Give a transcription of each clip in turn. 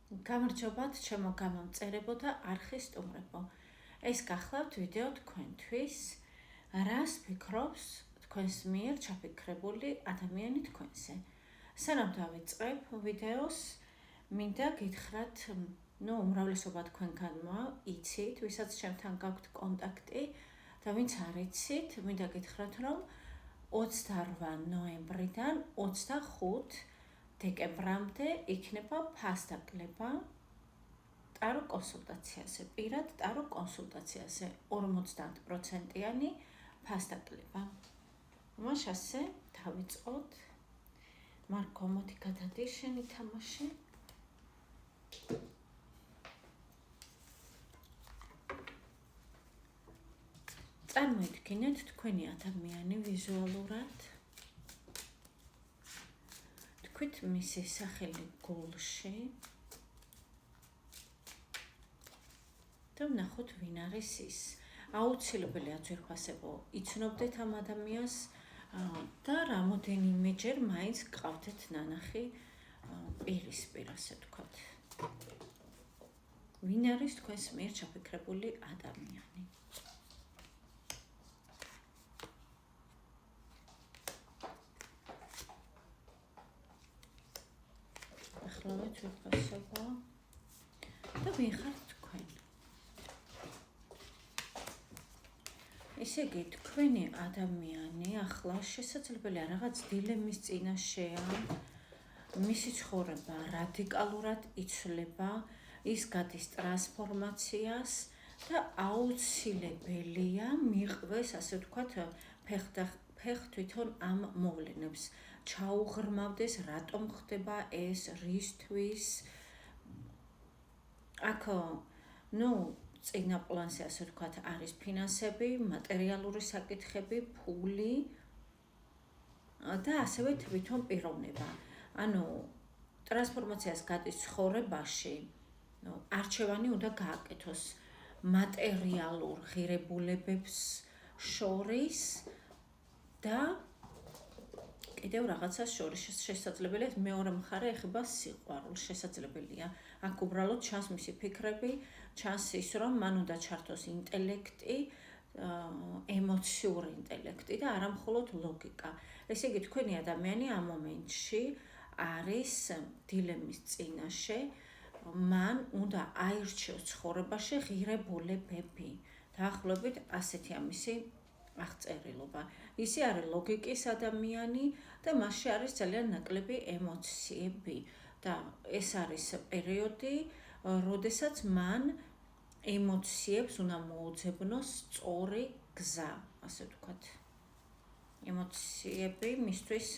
გამარჯობათ, ჩემო გამომწერებო და არხის სტუმრებო. ეს გახლავთ ვიდეო თქვენთვის, რას ფიქრობს თქვენს მიერ ჩაფიქრებული ადამიანი თქვენზე. სანამ დავიწყებ ვიდეოს, მინდა გითხრათ, უმრავლესობა თქვენგან იცით, ვისაც ჩემთან გაქვთ კონტაქტი და ვინც არ იცით, მინდა გითხრათ, რომ 28 ნოემბრიდან 25 დეკემბრამდე იქნება ფასდაკლება ტარო კონსულტაციაზე, პირად ტარო კონსულტაციაზე 50%-იანი ფასდაკლება. მაშ ასე დავიწყოთ. მარკო, მოდი გადადი შენი თამაში. წარმოიდგინეთ თქვენი ადამიანი ვიზუალურად. თქვით მისი სახელი გულში და ვნახოთ ვინ არის ის. აუცილებელია ძვირფასებო იცნობდეთ ამ ადამიანს და რამოდენიმეჯერ მაინც გყავდეთ ნანახი პირისპირ, ასე ვთქვათ. ვინ არის თქვენს მიერ ჩაფიქრებული ადამიანი? ახლავე ძვირფასობა და ვინ ხართ თქვენ? ესე იგი, თქვენი ადამიანი ახლა შესაძლებელია რაღაც დილემის წინაშეა, მისი ცხოვრება რადიკალურად იცვლება, ის გადის ტრანსფორმაციას და აუცილებელია მიყვეს, ასე ვთქვათ, ფეხ თვითონ ამ მოვლენებს. ჩაუღრმავდეს, რატომ ხდება ეს, რისთვის. აქ, წინა პლანზე, ასე ვთქვათ, არის ფინანსები, მატერიალური საკითხები, ფული და ასევე თვითონ პიროვნება. ტრანსფორმაციას გადის ცხოვრებაში, არჩევანი უნდა გააკეთოს მატერიალურ ღირებულებებს შორის და კიდევ რაღაცას შორის. შესაძლებელია მეორე მხარე ეხება სიყვარულს, შესაძლებელია. აქ უბრალოდ ჩანს მისი ფიქრები, ჩანს ის, რომ მან უნდა ჩართოს ინტელექტი, ემოციური ინტელექტი და არა მხოლოდ ლოგიკა. ესე იგი, თქვენი ადამიანი ამ მომენტში არის დილემის წინაშე, მან უნდა აირჩიოს ცხოვრებაში ღირებულებები. დაახლოებით ასეთი ამისი აღწერილობა. ისი არის ლოგიკის ადამიანი და მასში არის ძალიან ნაკლები ემოციები და ეს არის პერიოდი, როდესაც მან ემოციებს უნდა მოუძებნოს სწორი გზა, ასე ვთქვათ. ემოციები მისთვის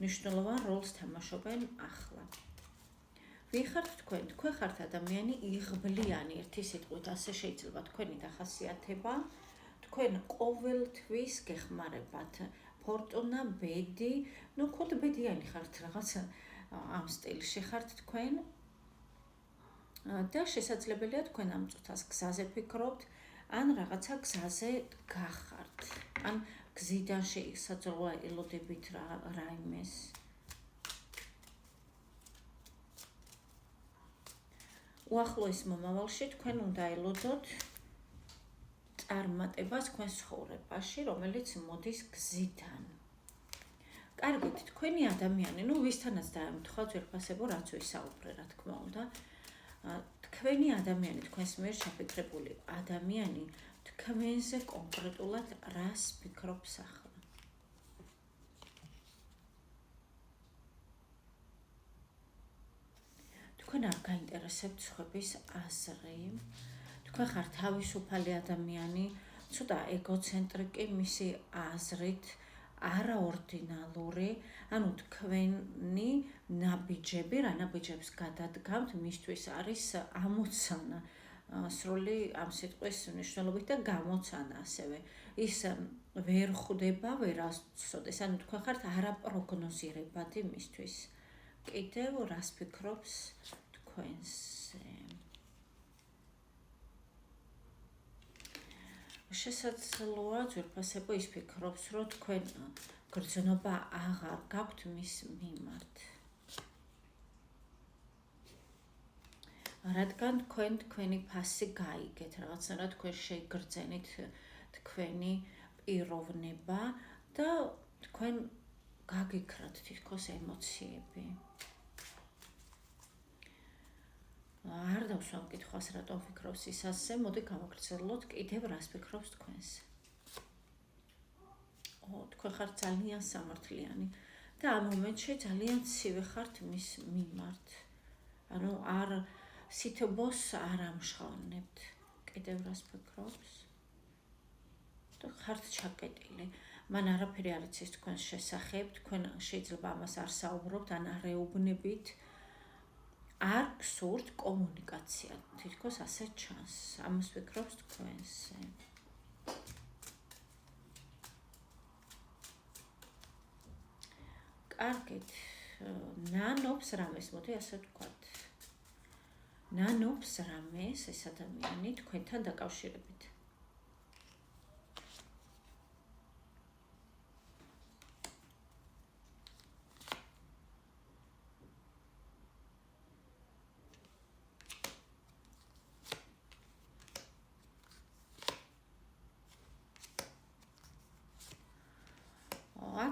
მნიშვნელოვან როლს თამაშობენ ახლა. ვინ ხართ თქვენ? თქვენ ხართ ადამიანი იღბლიანი, ერთი სიტყვით, ასე შეიძლება თქვენი დახასიათება. თქვენ ყოველთვის გეხმარებათ ფორტუნა, ბედი, ხოთ ბედიანი ხართ, რაღაც ამ სტილში ხართ თქვენ და შესაძლებელია თქვენ ამ წუთას გზაზე ფიქრობთ, ან რაღაცა გზაზე გახართ, ან გზიდან შესაძლოა ელოდებით რაიმეს. უახლოეს მომავალში თქვენ უნდა ელოდოთ წარმატებას თქვენ ცხოვრებაში, რომელიც მოდის გზიდან. კარგით, თქვენი ადამიანი, ვისთანაც დაემთხვა ძვირფასებო, რაც ვისაუბრე, რა თქმა უნდა, თქვენი ადამიანი, თქვენს მიერ ჩაფიქრებული ადამიანი, თქვენზე კონკრეტულად რას ფიქრობს ახლა? თქვენ არ გაინტერესებთ სხვების აზრი, თქვენ ხართ თავისუფალი ადამიანი, ცოტა ეგოცენტრიკი მისი აზრით, არაორდინალური, თქვენი ნაბიჯები, რა ნაბიჯებს გადადგამთ, მისთვის არის ამოცანა, სრული ამ სიტყვის მნიშვნელობით და გამოცანა ასევე. ის ვერ ხვდება ვერასოდეს, თქვენ ხართ არაპროგნოზირებადი მისთვის. კიდევ რას ფიქრობს თქვენზე? შესაძლოა ძვირფასებო ის ფიქრობს, რომ თქვენ გრძნობა აღარ გაქვთ მის მიმართ. რადგან თქვენი ფასი გაიგეთ, რაღაცნაირად თქვენ შეიგრძენით თქვენი პიროვნება და თქვენ გაგიქრათ თითქოს ემოციები. არ დავსვამ კითხვას, რატომ ფიქრობს ის ასე, მოდი გავაგრძელოთ კიდევ რას ფიქრობს თქვენზე. თქვენ ხართ ძალიან სამართლიანი და ამ მომენტში ძალიან ცივი ხართ მის მიმართ. ანუ არ სითბოს არ ამშოვნებთ. კიდევ რას ფიქრობს? და ხართ ჩაკეტილი. მან არაფერი არ იცის თქვენს შესახებ, თქვენ შეიძლება ამას არ საუბრობთ, ან არ ეუბნებით. არ გსურთ კომუნიკაცია, თითქოს ასე ჩანს. ამას ვფიქრობს თქვენზე. კარგით, ნანობს რამეს, მოდი ასე ვთქვათ. ნანობს რამეს ეს ადამიანი თქვენთან დაკავშირებით.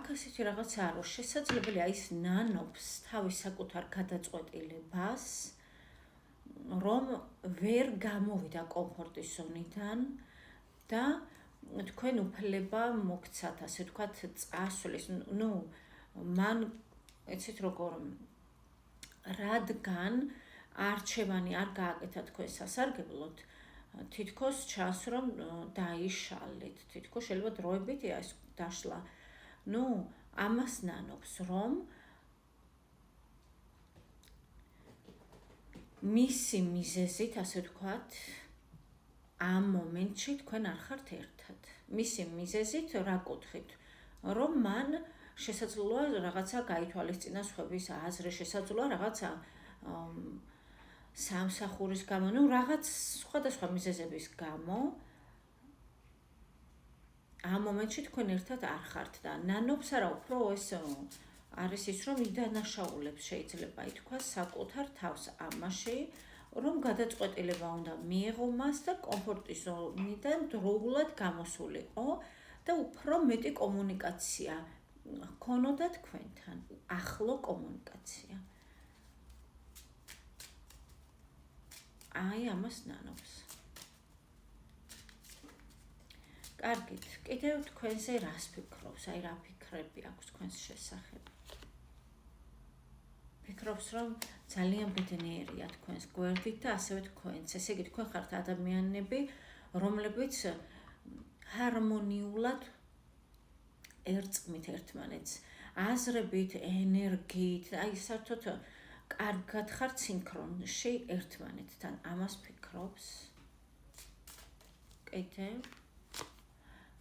აქ ასეთი რაღაცა არ არის შესაძლებელია ის ნანობს თავის საკუთარ გადაწყვეტილებას, რომ ვერ გამოვიდა კომფორტის ზონიდან და თქვენ უფლება მოგცათ, ასე ვთქვათ, წასვლის. მან ეცეთ როგორ რადგან არჩევანი არ გააკეთა თქვენ სასარგებლოდ, თითქოს ჩანს რომ დაიშალეთ, თითქოს შეიძლება დროებით ეს დაშლა. ამას ნანობს, რომ მისი მიზეზით, ასე ვთქვათ, ამ მომენტში თქვენ არ ხართ ერთად. მისი მიზეზით რა კუთხით? რომ მან შესაძლოა რაღაცა გაითვალისწინა სხვების აზრი, შესაძლოა რაღაცა სამსახურის გამო, რაღაც სხვადასხვა მიზეზების გამო ამ მომენტში თქვენ ერთად არ ხართ და ნანობს არა უფრო ეს არის ის რომ იდანაშაულებს შეიძლება ითქვას საკუთარ თავს ამაში რომ გადაწყვეტილება უნდა მიეღო მას და კომფორტის ზონიდან დროულად გამოსულიყო და უფრო მეტი კომუნიკაცია ჰქონოდა თქვენთან, ახლო კომუნიკაცია. აი ამას ნანობს. კარგით, კიდევ თქვენზე რას ფიქრობს, აი რა ფიქრები აქვს თქვენს შესახებ? ფიქრობს, რომ ძალიან ბედნიერია თქვენს გვერდით და ასევე თქვენც. ესე იგი, თქვენ ხართ ადამიანები, რომლებიც ჰარმონიულად ერწყმით ერთმანეთს, აზრებით, ენერგიით, აი საერთოდ კარგად ხართ სინქრონში ერთმანეთთან. ამას ფიქრობს? კიდევ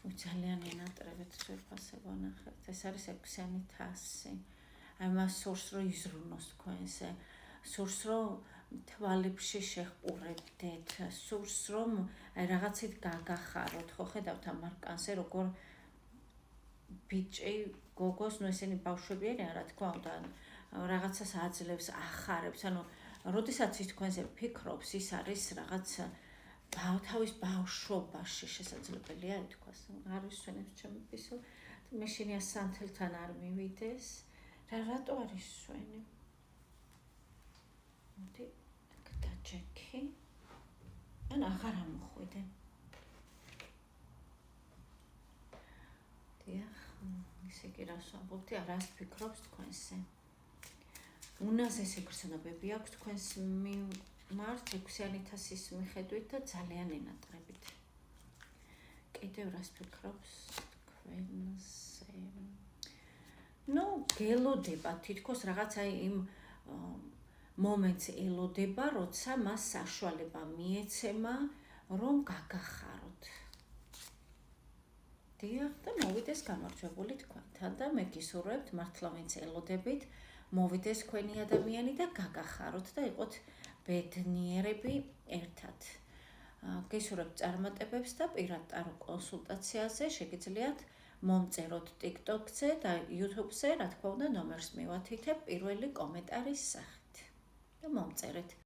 ძალიან ენატრებით ძვირფასე ვანახებთ. ეს არის 6-იანი თასი. აი მას სურს რომ იზრუნოს თქვენზე, სურს რომ თვალებში შეჰყურებდეთ, სურს რომ აი რაღაცით გაგახაროთ, ხო ხედავთ ამ არკანზე როგორ ბიჭი გოგოს, ესენი ბავშვები არიან, რა თქმა უნდა, რაღაცას აძლევს, ახარებს, ანუ როდესაც ის თქვენზე ფიქრობს, ის არის რაღაც თავის ბავშვობაში შესაძლებელია ითქვას. არ ვისვენებს ჩემი ფისო, მე შენია სანთელთან არ მივიდეს. რატო არ ისვენი? მოდი აქ დაჯექი. ან აღარ ამოხვიდე. დიახ, ისე კი რას ვამბობდი, რას ფიქრობს თქვენზე? უნაზესი გრძნობები აქვს თქვენს მიმართ 6-იანი თასის მიხედვით და ძალიან ენატრებით. კიდევ რას ფიქრობს თქვენზე? გელოდება თითქოს რაღაცა იმ მომენტს ელოდება, როცა მას საშუალება მიეცემა, რომ გაგახაროთ. დიახ, და მოვიდეს გამარჯვებული თქვენთან და მე გისურვებთ მართლა ვინც ელოდებით, მოვიდეს თქვენი ადამიანი და გაგახაროთ და იყოთ ბედნიერები ერთად. გისურვებთ წარმატებებს და პირად ტარო კონსულტაციაზე შეგიძლიათ მომწეროთ TikTok-ზე და YouTube-ზე, რა თქმა უნდა, ნომერს მივათითებ პირველი კომენტარის სახით და მომწერეთ.